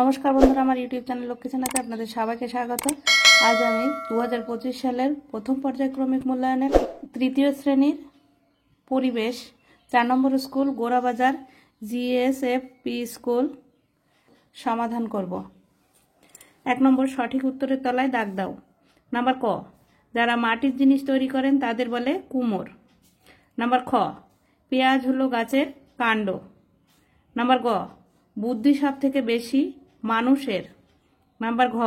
নমস্কার বন্ধুরা, আমার ইউটিউব চ্যানেল লক্ষ্মী চ্যানেলে আপনাদের সবাইকে স্বাগত। আজ আমি 2025 সালের প্রথম পর্যায়ক্রমিক মূল্যায়নের তৃতীয় শ্রেণীর পরিবেশ 4 নম্বর স্কুল গোড়াবাজার জিএসএফপি স্কুল সমাধান করব। 1 নম্বর, সঠিক উত্তরের তলায় দাগ দাও। নাম্বার ক, যারা মাটির জিনিস তৈরি করেন তাদের বলে কুমোর। নাম্বার খ, পেঁয়াজ হলো গাছের কাণ্ড। নাম্বার গ, বুদ্ধি সব থেকে বেশি মানুষের। নাম্বার ঘ,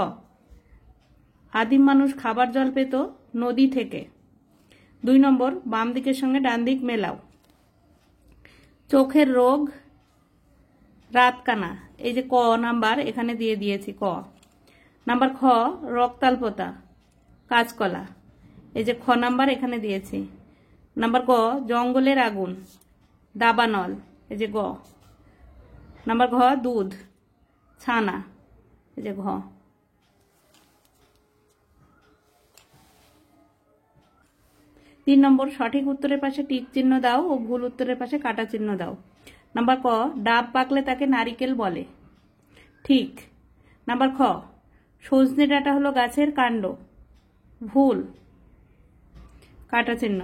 আদিম মানুষ খাবার জল পেত নদী থেকে। 2 নম্বর, বাম দিকের সঙ্গে ডান দিক মেলাও। চোখের রোগ রাতকানা, এই যে ক নাম্বার এখানে দিয়ে দিয়েছি ক। নাম্বার খ, রক্তাল্পতা কাঁচকলা, এই যে খ নাম্বার এখানে দিয়েছি। নাম্বার গ, জঙ্গলের আগুন দাবানল, এই যে গ। নাম্বার ঘ, দুধ ছানা, এই যে ঘ। 3 নম্বর, সঠিক উত্তরের পাশে টিক চিহ্ন দাও ও ভুল উত্তরের পাশে কাটা চিহ্ন দাও। নাম্বার ক, ডাব পাকলে তাকে নারিকেল বলে, ঠিক। নাম্বার খ, সজনে ডাঁটা হলো গাছের কাণ্ড, ভুল, কাটা চিহ্ন।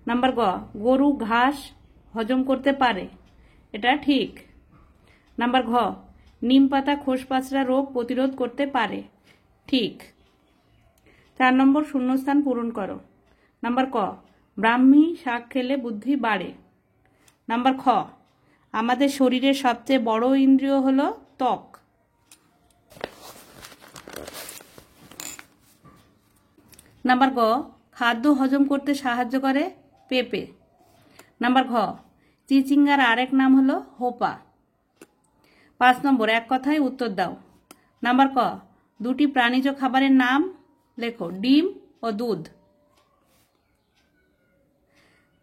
নাম্বার গ, গরু ঘাস হজম করতে পারে, এটা ঠিক। নাম্বার ঘ, নিম পাতা খোসপাচড়া রোগ প্রতিরোধ করতে পারে, ঠিক। 4 নম্বর, শূন্যস্থান পূরণ করো। নাম্বার ক, ব্রাহ্মী শাক খেলে বুদ্ধি বাড়ে। নাম্বার খ, আমাদের শরীরের সবচেয়ে বড় ইন্দ্রিয় হলো ত্বক। নাম্বার গ, খাদ্য হজম করতে সাহায্য করে পেঁপে। নাম্বার ঘ, চিচিঙ্গার আরেক নাম হলো হোপা। 5 নম্বর, এক কথায় উত্তর দাও। নাম্বার ক, দুটি প্রাণীজ খাবারের নাম লেখো, ডিম ও দুধ।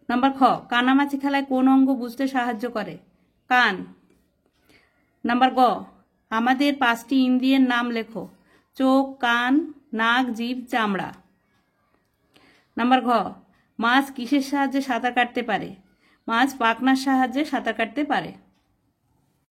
নাম্বার খ, কানামাছি খেলায় কোন অঙ্গ বুঝতে সাহায্য করে? কান। নাম্বার গ, আমাদের 5টি ইন্দ্রিয়ের নাম লেখো, চোখ, কান, নাক, জিভ, চামড়া। নাম্বার ঘ, মাছ কিসের সাহায্যে সাঁতার কাটতে পারে? মাছ পাখনার সাহায্যে সাঁতার কাটতে পারে।